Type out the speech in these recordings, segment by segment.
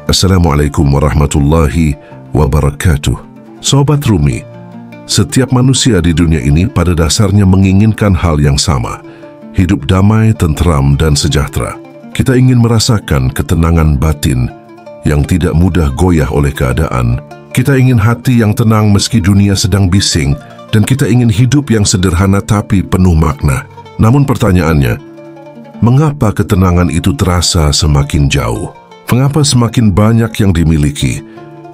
Assalamualaikum warahmatullahi wabarakatuh. Sobat Rumi, setiap manusia di dunia ini pada dasarnya menginginkan hal yang sama, hidup damai, tentram, dan sejahtera. Kita ingin merasakan ketenangan batin yang tidak mudah goyah oleh keadaan. Kita ingin hati yang tenang meski dunia sedang bising, dan kita ingin hidup yang sederhana tapi penuh makna. Namun pertanyaannya, mengapa ketenangan itu terasa semakin jauh? Mengapa semakin banyak yang dimiliki,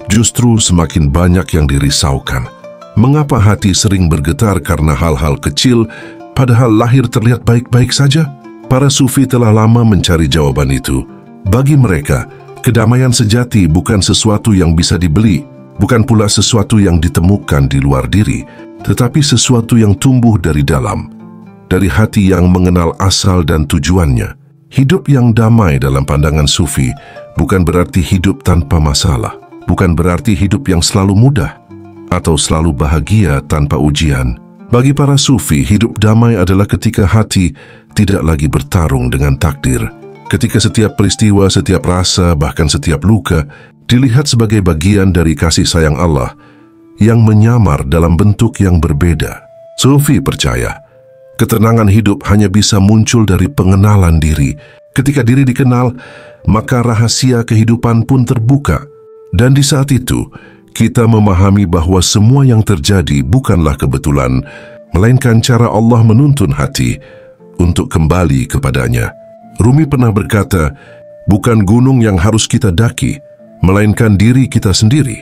justru semakin banyak yang dirisaukan? Mengapa hati sering bergetar karena hal-hal kecil, padahal lahir terlihat baik-baik saja? Para sufi telah lama mencari jawaban itu. Bagi mereka, kedamaian sejati bukan sesuatu yang bisa dibeli, bukan pula sesuatu yang ditemukan di luar diri, tetapi sesuatu yang tumbuh dari dalam, dari hati yang mengenal asal dan tujuannya. Hidup yang damai dalam pandangan sufi bukan berarti hidup tanpa masalah, bukan berarti hidup yang selalu mudah atau selalu bahagia tanpa ujian. Bagi para sufi, hidup damai adalah ketika hati tidak lagi bertarung dengan takdir. Ketika setiap peristiwa, setiap rasa, bahkan setiap luka dilihat sebagai bagian dari kasih sayang Allah yang menyamar dalam bentuk yang berbeda. Sufi percaya, ketenangan hidup hanya bisa muncul dari pengenalan diri. Ketika diri dikenal, maka rahasia kehidupan pun terbuka. Dan di saat itu, kita memahami bahwa semua yang terjadi bukanlah kebetulan, melainkan cara Allah menuntun hati untuk kembali kepadanya. Rumi pernah berkata, bukan gunung yang harus kita daki, melainkan diri kita sendiri.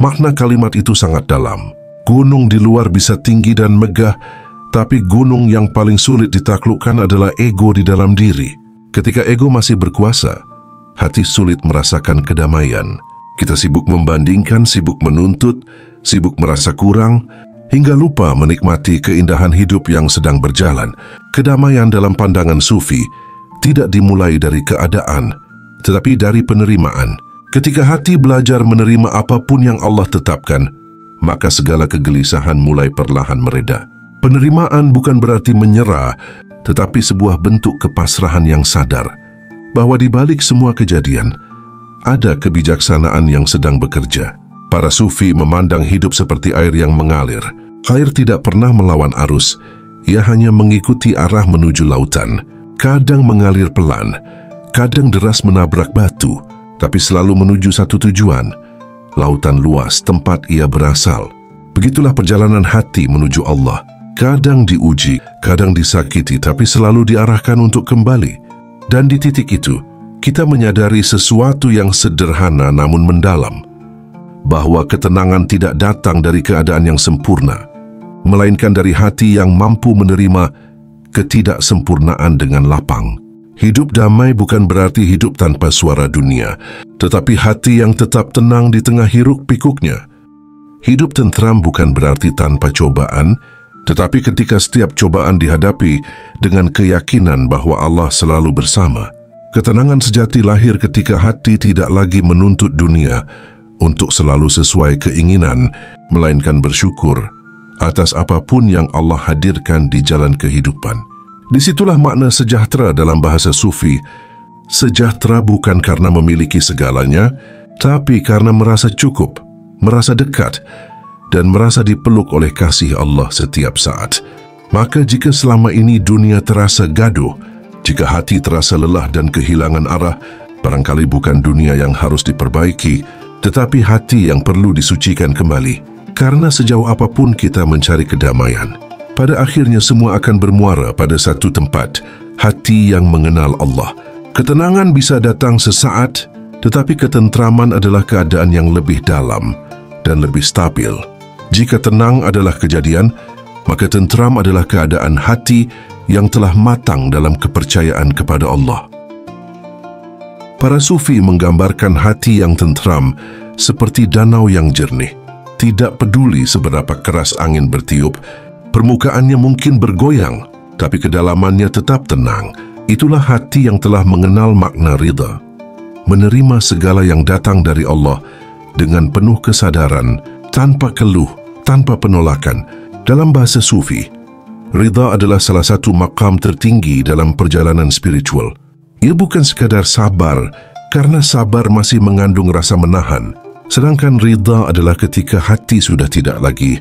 Makna kalimat itu sangat dalam. Gunung di luar bisa tinggi dan megah, tapi gunung yang paling sulit ditaklukkan adalah ego di dalam diri. Ketika ego masih berkuasa, hati sulit merasakan kedamaian. Kita sibuk membandingkan, sibuk menuntut, sibuk merasa kurang, hingga lupa menikmati keindahan hidup yang sedang berjalan. Kedamaian dalam pandangan sufi tidak dimulai dari keadaan, tetapi dari penerimaan. Ketika hati belajar menerima apapun yang Allah tetapkan, maka segala kegelisahan mulai perlahan mereda. Penerimaan bukan berarti menyerah, tetapi sebuah bentuk kepasrahan yang sadar bahwa di balik semua kejadian ada kebijaksanaan yang sedang bekerja. Para sufi memandang hidup seperti air yang mengalir. Air tidak pernah melawan arus, ia hanya mengikuti arah menuju lautan. Kadang mengalir pelan, kadang deras menabrak batu, tapi selalu menuju satu tujuan, lautan luas tempat ia berasal. Begitulah perjalanan hati menuju Allah. Kadang diuji, kadang disakiti, tapi selalu diarahkan untuk kembali. Dan di titik itu, kita menyadari sesuatu yang sederhana namun mendalam, bahwa ketenangan tidak datang dari keadaan yang sempurna, melainkan dari hati yang mampu menerima ketidaksempurnaan dengan lapang. Hidup damai bukan berarti hidup tanpa suara dunia, tetapi hati yang tetap tenang di tengah hiruk-pikuknya. Hidup tentram bukan berarti tanpa cobaan, tetapi ketika setiap cobaan dihadapi dengan keyakinan bahwa Allah selalu bersama. Ketenangan sejati lahir ketika hati tidak lagi menuntut dunia untuk selalu sesuai keinginan, melainkan bersyukur atas apapun yang Allah hadirkan di jalan kehidupan. Disitulah makna sejahtera dalam bahasa sufi. Sejahtera bukan karena memiliki segalanya, tapi karena merasa cukup, merasa dekat, dan merasa dipeluk oleh kasih Allah setiap saat. Maka jika selama ini dunia terasa gaduh, jika hati terasa lelah dan kehilangan arah, barangkali bukan dunia yang harus diperbaiki, tetapi hati yang perlu disucikan kembali. Karena sejauh apapun kita mencari kedamaian, pada akhirnya semua akan bermuara pada satu tempat, hati yang mengenal Allah. Ketenangan bisa datang sesaat, tetapi ketentraman adalah keadaan yang lebih dalam dan lebih stabil. Jika tenang adalah kejadian, maka tentram adalah keadaan hati yang telah matang dalam kepercayaan kepada Allah. Para sufi menggambarkan hati yang tentram seperti danau yang jernih. Tidak peduli seberapa keras angin bertiup, permukaannya mungkin bergoyang, tapi kedalamannya tetap tenang. Itulah hati yang telah mengenal makna ridha, menerima segala yang datang dari Allah dengan penuh kesadaran, tanpa keluh, tanpa penolakan. Dalam bahasa sufi, ridha adalah salah satu maqam tertinggi dalam perjalanan spiritual. Ia bukan sekadar sabar karena sabar masih mengandung rasa menahan, sedangkan ridha adalah ketika hati sudah tidak lagi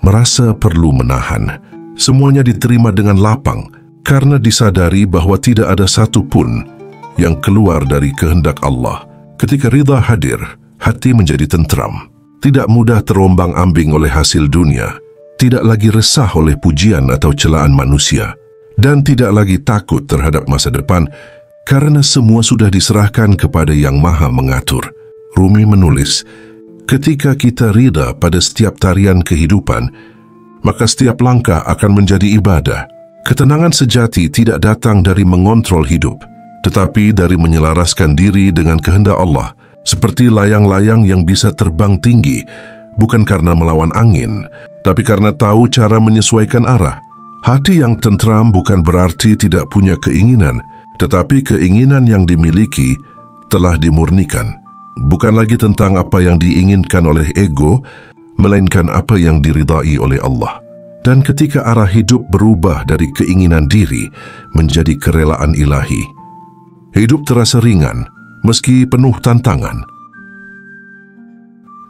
merasa perlu menahan. Semuanya diterima dengan lapang karena disadari bahwa tidak ada satu pun yang keluar dari kehendak Allah. Ketika ridha hadir, hati menjadi tentram, tidak mudah terombang-ambing oleh hasil dunia, tidak lagi resah oleh pujian atau celaan manusia, dan tidak lagi takut terhadap masa depan karena semua sudah diserahkan kepada Yang Maha Mengatur. Rumi menulis, ketika kita ridha pada setiap tarian kehidupan, maka setiap langkah akan menjadi ibadah. Ketenangan sejati tidak datang dari mengontrol hidup, tetapi dari menyelaraskan diri dengan kehendak Allah, seperti layang-layang yang bisa terbang tinggi, bukan karena melawan angin, tapi karena tahu cara menyesuaikan arah. Hati yang tentram bukan berarti tidak punya keinginan, tetapi keinginan yang dimiliki telah dimurnikan. Bukan lagi tentang apa yang diinginkan oleh ego, melainkan apa yang diridai oleh Allah. Dan ketika arah hidup berubah dari keinginan diri menjadi kerelaan ilahi, hidup terasa ringan meski penuh tantangan.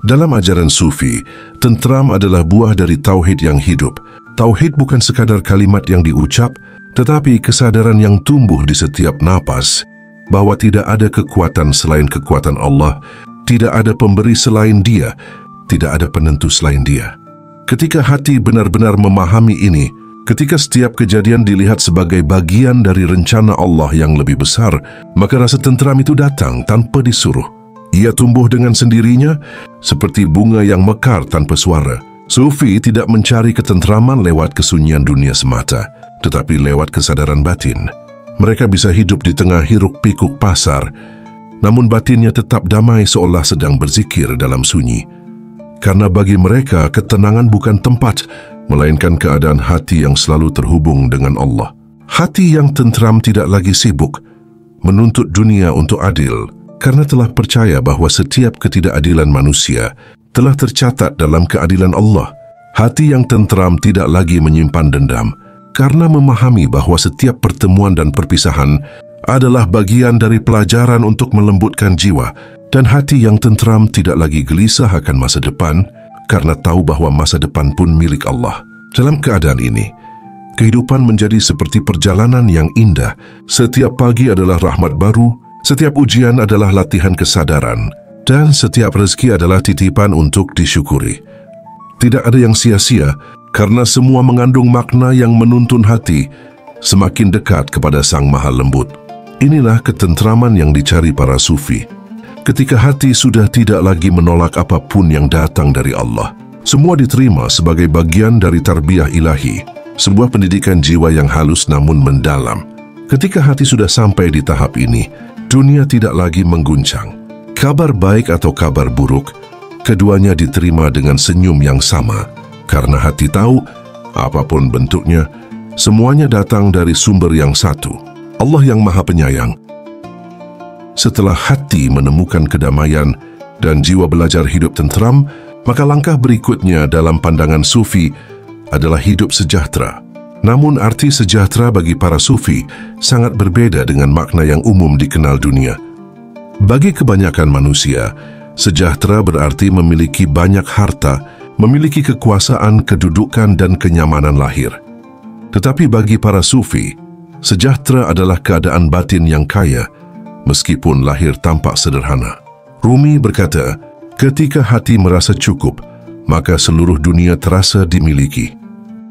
Dalam ajaran Sufi, tentram adalah buah dari tauhid yang hidup. Tauhid bukan sekadar kalimat yang diucap, tetapi kesadaran yang tumbuh di setiap napas bahwa tidak ada kekuatan selain kekuatan Allah, tidak ada pemberi selain Dia, tidak ada penentu selain Dia. Ketika hati benar-benar memahami ini, ketika setiap kejadian dilihat sebagai bagian dari rencana Allah yang lebih besar, maka rasa tentram itu datang tanpa disuruh. Ia tumbuh dengan sendirinya, seperti bunga yang mekar tanpa suara. Sufi tidak mencari ketentraman lewat kesunyian dunia semata, tetapi lewat kesadaran batin. Mereka bisa hidup di tengah hiruk-pikuk pasar, namun batinnya tetap damai seolah sedang berzikir dalam sunyi. Karena bagi mereka, ketenangan bukan tempat, melainkan keadaan hati yang selalu terhubung dengan Allah. Hati yang tentram tidak lagi sibuk menuntut dunia untuk adil, karena telah percaya bahwa setiap ketidakadilan manusia telah tercatat dalam keadilan Allah. Hati yang tentram tidak lagi menyimpan dendam, karena memahami bahwa setiap pertemuan dan perpisahan adalah bagian dari pelajaran untuk melembutkan jiwa. Dan hati yang tentram tidak lagi gelisah akan masa depan, karena tahu bahwa masa depan pun milik Allah. Dalam keadaan ini, kehidupan menjadi seperti perjalanan yang indah. Setiap pagi adalah rahmat baru, setiap ujian adalah latihan kesadaran, dan setiap rezeki adalah titipan untuk disyukuri. Tidak ada yang sia-sia, karena semua mengandung makna yang menuntun hati semakin dekat kepada Sang Maha Lembut. Inilah ketentraman yang dicari para sufi. Ketika hati sudah tidak lagi menolak apapun yang datang dari Allah, semua diterima sebagai bagian dari tarbiyah ilahi, sebuah pendidikan jiwa yang halus namun mendalam. Ketika hati sudah sampai di tahap ini, dunia tidak lagi mengguncang. Kabar baik atau kabar buruk, keduanya diterima dengan senyum yang sama, karena hati tahu, apapun bentuknya, semuanya datang dari sumber yang satu, Allah yang Maha Penyayang. Setelah hati menemukan kedamaian dan jiwa belajar hidup tentram, maka langkah berikutnya dalam pandangan sufi adalah hidup sejahtera. Namun arti sejahtera bagi para sufi sangat berbeda dengan makna yang umum dikenal dunia. Bagi kebanyakan manusia, sejahtera berarti memiliki banyak harta, memiliki kekuasaan, kedudukan, dan kenyamanan lahir. Tetapi bagi para sufi, sejahtera adalah keadaan batin yang kaya, meskipun lahir tampak sederhana. Rumi berkata, ketika hati merasa cukup, maka seluruh dunia terasa dimiliki.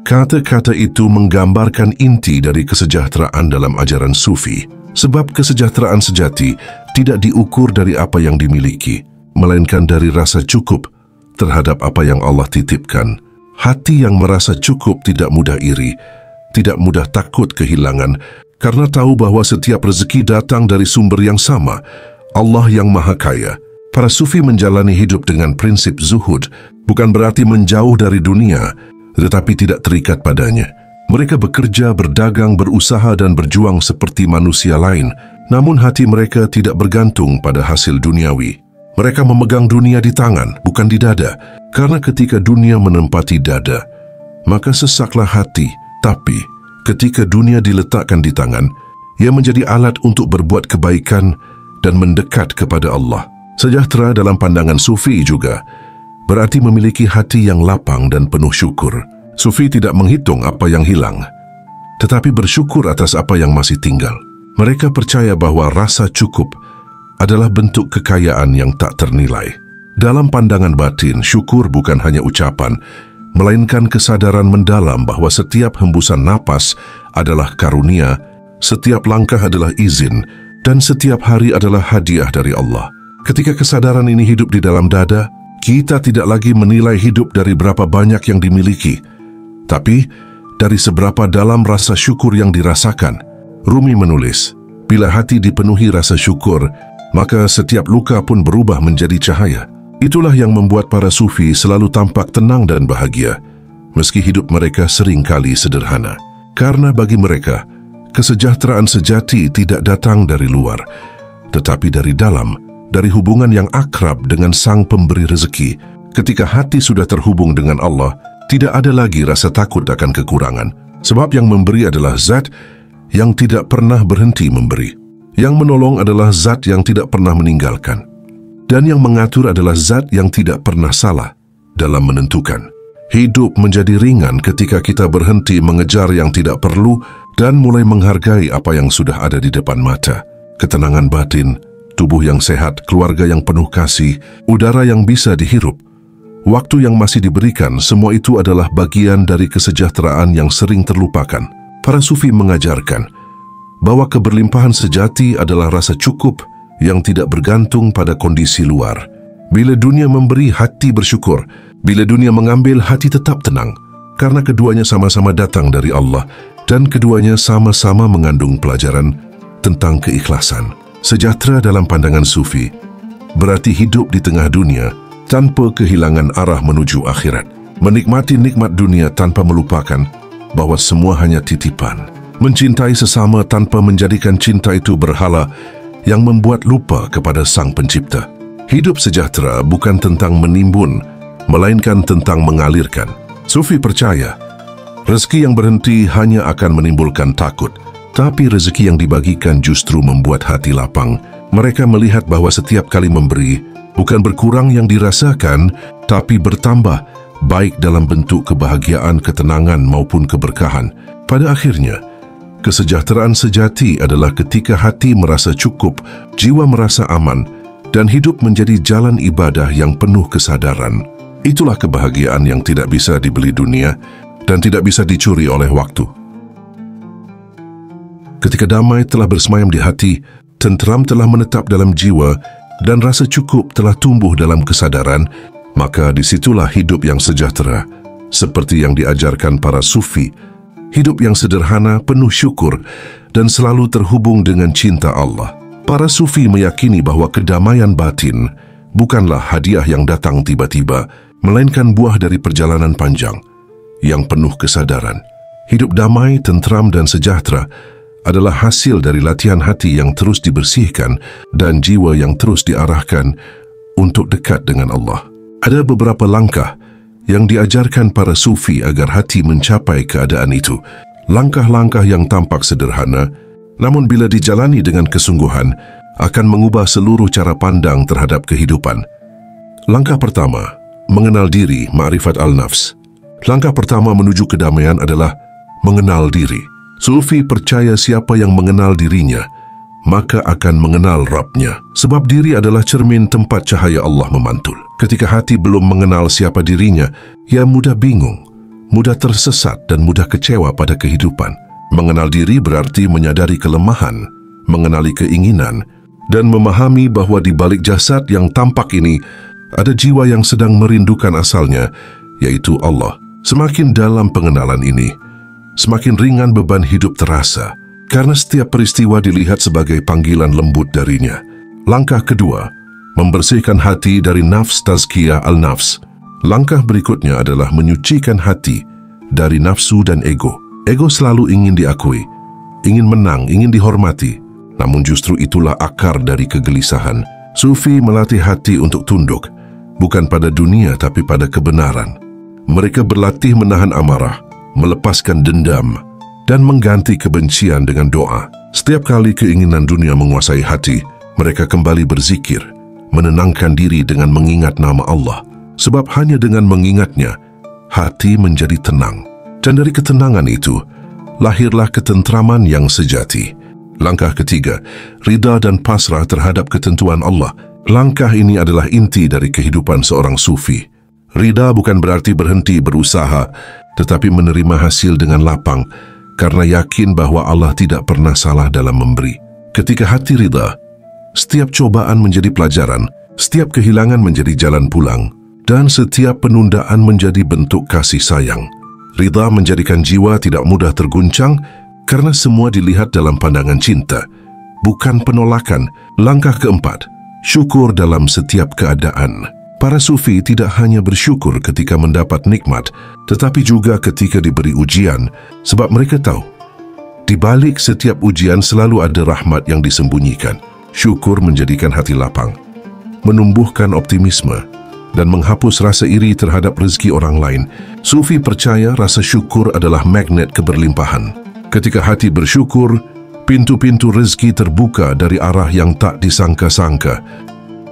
Kata-kata itu menggambarkan inti dari kesejahteraan dalam ajaran sufi, sebab kesejahteraan sejati tidak diukur dari apa yang dimiliki, melainkan dari rasa cukup terhadap apa yang Allah titipkan. Hati yang merasa cukup tidak mudah iri, tidak mudah takut kehilangan, karena tahu bahwa setiap rezeki datang dari sumber yang sama, Allah yang Maha Kaya. Para sufi menjalani hidup dengan prinsip zuhud, bukan berarti menjauh dari dunia, tetapi tidak terikat padanya. Mereka bekerja, berdagang, berusaha dan berjuang seperti manusia lain, namun hati mereka tidak bergantung pada hasil duniawi. Mereka memegang dunia di tangan, bukan di dada, karena ketika dunia menempati dada, maka sesaklah hati. Tapi ketika dunia diletakkan di tangan, ia menjadi alat untuk berbuat kebaikan dan mendekat kepada Allah. Sejahtera dalam pandangan Sufi juga berarti memiliki hati yang lapang dan penuh syukur. Sufi tidak menghitung apa yang hilang, tetapi bersyukur atas apa yang masih tinggal. Mereka percaya bahwa rasa cukup adalah bentuk kekayaan yang tak ternilai. Dalam pandangan batin, syukur bukan hanya ucapan, melainkan kesadaran mendalam bahwa setiap hembusan napas adalah karunia, setiap langkah adalah izin, dan setiap hari adalah hadiah dari Allah. Ketika kesadaran ini hidup di dalam dada, kita tidak lagi menilai hidup dari berapa banyak yang dimiliki, tapi dari seberapa dalam rasa syukur yang dirasakan. Rumi menulis, bila hati dipenuhi rasa syukur, maka setiap luka pun berubah menjadi cahaya. Itulah yang membuat para Sufi selalu tampak tenang dan bahagia, meski hidup mereka seringkali sederhana. Karena bagi mereka, kesejahteraan sejati tidak datang dari luar, tetapi dari dalam, dari hubungan yang akrab dengan Sang Pemberi rezeki. Ketika hati sudah terhubung dengan Allah, tidak ada lagi rasa takut akan kekurangan. Sebab yang memberi adalah Zat yang tidak pernah berhenti memberi. Yang menolong adalah Zat yang tidak pernah meninggalkan. Dan yang mengatur adalah Zat yang tidak pernah salah dalam menentukan. Hidup menjadi ringan ketika kita berhenti mengejar yang tidak perlu dan mulai menghargai apa yang sudah ada di depan mata. Ketenangan batin, tubuh yang sehat, keluarga yang penuh kasih, udara yang bisa dihirup, waktu yang masih diberikan, semua itu adalah bagian dari kesejahteraan yang sering terlupakan. Para Sufi mengajarkan bahwa keberlimpahan sejati adalah rasa cukup yang tidak bergantung pada kondisi luar. Bila dunia memberi, hati bersyukur. Bila dunia mengambil, hati tetap tenang. Karena keduanya sama-sama datang dari Allah dan keduanya sama-sama mengandung pelajaran tentang keikhlasan. Sejahtera dalam pandangan Sufi berarti hidup di tengah dunia tanpa kehilangan arah menuju akhirat. Menikmati nikmat dunia tanpa melupakan bahwa semua hanya titipan. Mencintai sesama tanpa menjadikan cinta itu berhala yang membuat lupa kepada Sang Pencipta. Hidup sejahtera bukan tentang menimbun, melainkan tentang mengalirkan. Sufi percaya, rezeki yang berhenti hanya akan menimbulkan takut, tapi rezeki yang dibagikan justru membuat hati lapang. Mereka melihat bahwa setiap kali memberi, bukan berkurang yang dirasakan, tapi bertambah, baik dalam bentuk kebahagiaan, ketenangan maupun keberkahan. Pada akhirnya, kesejahteraan sejati adalah ketika hati merasa cukup, jiwa merasa aman, dan hidup menjadi jalan ibadah yang penuh kesadaran. Itulah kebahagiaan yang tidak bisa dibeli dunia dan tidak bisa dicuri oleh waktu. Ketika damai telah bersemayam di hati, tenteram telah menetap dalam jiwa, dan rasa cukup telah tumbuh dalam kesadaran, maka disitulah hidup yang sejahtera, seperti yang diajarkan para Sufi. Hidup yang sederhana, penuh syukur, dan selalu terhubung dengan cinta Allah. Para Sufi meyakini bahwa kedamaian batin bukanlah hadiah yang datang tiba-tiba, melainkan buah dari perjalanan panjang yang penuh kesadaran. Hidup damai, tentram, dan sejahtera adalah hasil dari latihan hati yang terus dibersihkan dan jiwa yang terus diarahkan untuk dekat dengan Allah. Ada beberapa langkah yang diajarkan para Sufi agar hati mencapai keadaan itu. Langkah-langkah yang tampak sederhana, namun bila dijalani dengan kesungguhan, akan mengubah seluruh cara pandang terhadap kehidupan. Langkah pertama, mengenal diri, ma'rifat al-nafs. Langkah pertama menuju kedamaian adalah mengenal diri. Sufi percaya siapa yang mengenal dirinya, maka akan mengenal Rabbnya. Sebab diri adalah cermin tempat cahaya Allah memantul. Ketika hati belum mengenal siapa dirinya, ia mudah bingung, mudah tersesat, dan mudah kecewa pada kehidupan. Mengenal diri berarti menyadari kelemahan, mengenali keinginan, dan memahami bahwa di balik jasad yang tampak ini, ada jiwa yang sedang merindukan asalnya, yaitu Allah. Semakin dalam pengenalan ini, semakin ringan beban hidup terasa, karena setiap peristiwa dilihat sebagai panggilan lembut darinya. Langkah kedua, membersihkan hati dari nafs tazkiyah al-nafs. Langkah berikutnya adalah menyucikan hati dari nafsu dan ego. Ego selalu ingin diakui, ingin menang, ingin dihormati. Namun justru itulah akar dari kegelisahan. Sufi melatih hati untuk tunduk, bukan pada dunia tapi pada kebenaran. Mereka berlatih menahan amarah, melepaskan dendam, dan mengganti kebencian dengan doa. Setiap kali keinginan dunia menguasai hati, Mereka kembali berzikir, menenangkan diri dengan mengingat nama Allah. Sebab hanya dengan mengingatnya, hati menjadi tenang. Dan dari ketenangan itu, lahirlah ketentraman yang sejati. Langkah ketiga, ridha dan pasrah terhadap ketentuan Allah. Langkah ini adalah inti dari kehidupan seorang sufi. Ridha bukan berarti berhenti berusaha, tetapi menerima hasil dengan lapang, karena yakin bahwa Allah tidak pernah salah dalam memberi. Ketika hati ridha, setiap cobaan menjadi pelajaran, setiap kehilangan menjadi jalan pulang, dan setiap penundaan menjadi bentuk kasih sayang. Ridha menjadikan jiwa tidak mudah terguncang, karena semua dilihat dalam pandangan cinta, bukan penolakan. Langkah keempat, syukur dalam setiap keadaan. Para sufi tidak hanya bersyukur ketika mendapat nikmat, tetapi juga ketika diberi ujian, sebab mereka tahu, di balik setiap ujian selalu ada rahmat yang disembunyikan. Syukur menjadikan hati lapang, menumbuhkan optimisme, dan menghapus rasa iri terhadap rezeki orang lain. Sufi percaya rasa syukur adalah magnet keberlimpahan. Ketika hati bersyukur, pintu-pintu rezeki terbuka dari arah yang tak disangka-sangka.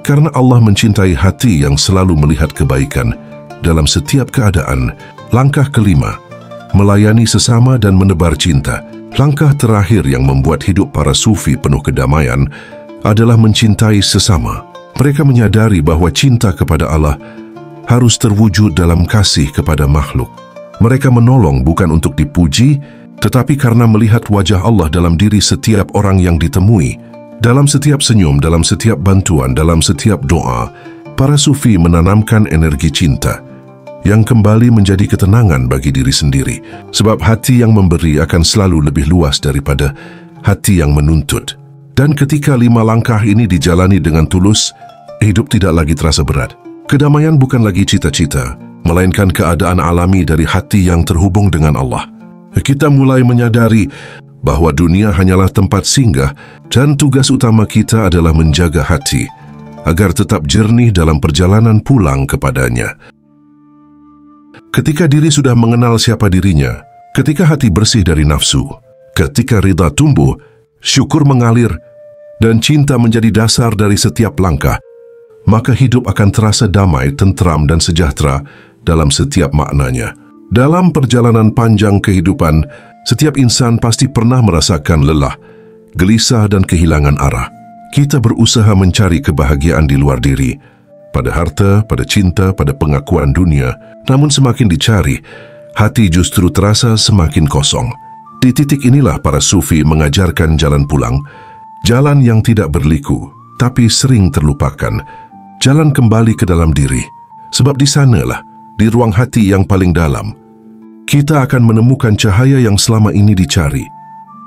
Karena Allah mencintai hati yang selalu melihat kebaikan dalam setiap keadaan. Langkah kelima, melayani sesama dan menebar cinta. Langkah terakhir yang membuat hidup para sufi penuh kedamaian adalah mencintai sesama. Mereka menyadari bahwa cinta kepada Allah harus terwujud dalam kasih kepada makhluk. Mereka menolong bukan untuk dipuji, tetapi karena melihat wajah Allah dalam diri setiap orang yang ditemui. Dalam setiap senyum, dalam setiap bantuan, dalam setiap doa, para sufi menanamkan energi cinta yang kembali menjadi ketenangan bagi diri sendiri. Sebab hati yang memberi akan selalu lebih luas daripada hati yang menuntut. Dan ketika 5 langkah ini dijalani dengan tulus, hidup tidak lagi terasa berat. Kedamaian bukan lagi cita-cita, melainkan keadaan alami dari hati yang terhubung dengan Allah. Kita mulai menyadari bahwa dunia hanyalah tempat singgah dan tugas utama kita adalah menjaga hati agar tetap jernih dalam perjalanan pulang kepadanya. Ketika diri sudah mengenal siapa dirinya, ketika hati bersih dari nafsu, ketika ridha tumbuh, syukur mengalir, dan cinta menjadi dasar dari setiap langkah, maka hidup akan terasa damai, tentram, dan sejahtera dalam setiap maknanya. Dalam perjalanan panjang kehidupan, setiap insan pasti pernah merasakan lelah, gelisah, dan kehilangan arah. Kita berusaha mencari kebahagiaan di luar diri, pada harta, pada cinta, pada pengakuan dunia. Namun semakin dicari, hati justru terasa semakin kosong. Di titik inilah para sufi mengajarkan jalan pulang, jalan yang tidak berliku, tapi sering terlupakan, jalan kembali ke dalam diri. Sebab di sanalah, di ruang hati yang paling dalam, kita akan menemukan cahaya yang selama ini dicari.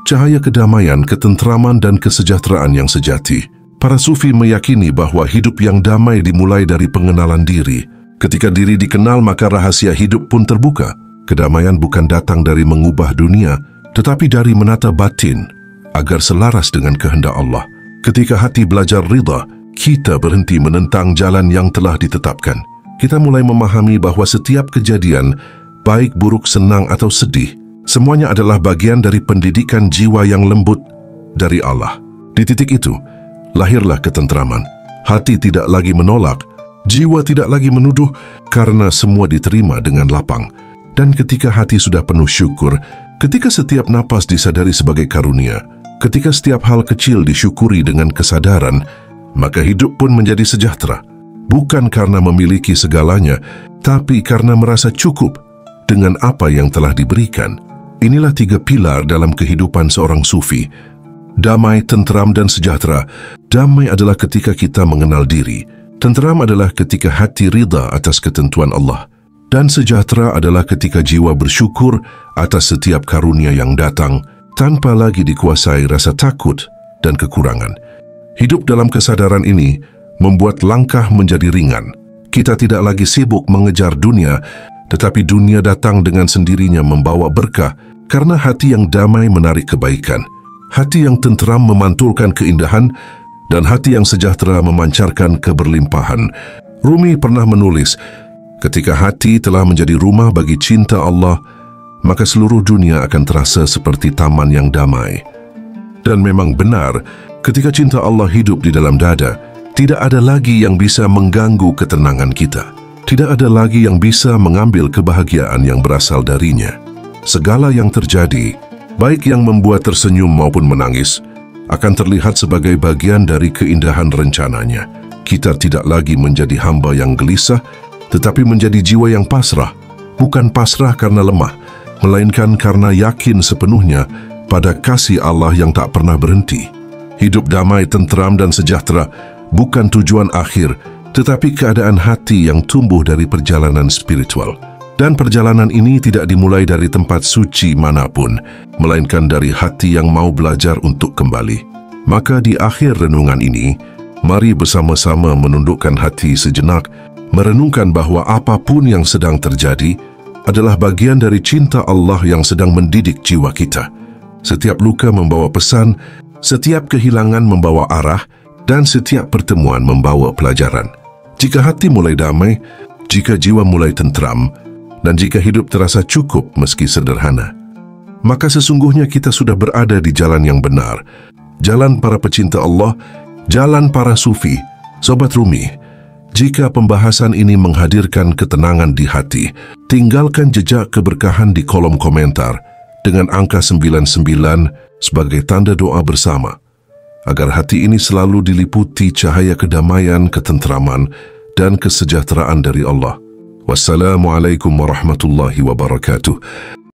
Cahaya kedamaian, ketentraman, dan kesejahteraan yang sejati. Para sufi meyakini bahwa hidup yang damai dimulai dari pengenalan diri. Ketika diri dikenal, maka rahasia hidup pun terbuka. Kedamaian bukan datang dari mengubah dunia, tetapi dari menata batin, agar selaras dengan kehendak Allah. Ketika hati belajar ridha, kita berhenti menentang jalan yang telah ditetapkan. Kita mulai memahami bahwa setiap kejadian, baik, buruk, senang, atau sedih, semuanya adalah bagian dari pendidikan jiwa yang lembut dari Allah. Di titik itu, lahirlah ketentraman. Hati tidak lagi menolak, jiwa tidak lagi menuduh, karena semua diterima dengan lapang. Dan ketika hati sudah penuh syukur, ketika setiap napas disadari sebagai karunia, ketika setiap hal kecil disyukuri dengan kesadaran, maka hidup pun menjadi sejahtera. Bukan karena memiliki segalanya, tapi karena merasa cukup dengan apa yang telah diberikan. Inilah 3 pilar dalam kehidupan seorang sufi. Damai, tenteram, dan sejahtera. Damai adalah ketika kita mengenal diri. Tenteram adalah ketika hati ridha atas ketentuan Allah. Dan sejahtera adalah ketika jiwa bersyukur atas setiap karunia yang datang, tanpa lagi dikuasai rasa takut dan kekurangan. Hidup dalam kesadaran ini membuat langkah menjadi ringan. Kita tidak lagi sibuk mengejar dunia, tetapi dunia datang dengan sendirinya membawa berkah, karena hati yang damai menarik kebaikan. Hati yang tenteram memantulkan keindahan, dan hati yang sejahtera memancarkan keberlimpahan. Rumi pernah menulis, ketika hati telah menjadi rumah bagi cinta Allah, maka seluruh dunia akan terasa seperti taman yang damai. Dan memang benar, Ketika cinta Allah hidup di dalam dada, tidak ada lagi yang bisa mengganggu ketenangan kita. Tidak ada lagi yang bisa mengambil kebahagiaan yang berasal darinya. Segala yang terjadi, baik yang membuat tersenyum maupun menangis, akan terlihat sebagai bagian dari keindahan rencananya. Kita tidak lagi menjadi hamba yang gelisah, tetapi menjadi jiwa yang pasrah. Bukan pasrah karena lemah, melainkan karena yakin sepenuhnya pada kasih Allah yang tak pernah berhenti. Hidup damai, tentram dan sejahtera bukan tujuan akhir, tetapi keadaan hati yang tumbuh dari perjalanan spiritual. Dan perjalanan ini tidak dimulai dari tempat suci manapun, melainkan dari hati yang mau belajar untuk kembali. Maka di akhir renungan ini, mari bersama-sama menundukkan hati sejenak, merenungkan bahwa apapun yang sedang terjadi adalah bagian dari cinta Allah yang sedang mendidik jiwa kita. Setiap luka membawa pesan, setiap kehilangan membawa arah, dan setiap pertemuan membawa pelajaran. Jika hati mulai damai, jika jiwa mulai tentram, dan jika hidup terasa cukup meski sederhana, maka sesungguhnya kita sudah berada di jalan yang benar, jalan para pecinta Allah, jalan para sufi. Sobat Rumi, jika pembahasan ini menghadirkan ketenangan di hati, tinggalkan jejak keberkahan di kolom komentar dengan angka 99 sebagai tanda doa bersama, agar hati ini selalu diliputi cahaya kedamaian, ketentraman, dan kesejahteraan dari Allah. Wassalamualaikum warahmatullahi wabarakatuh.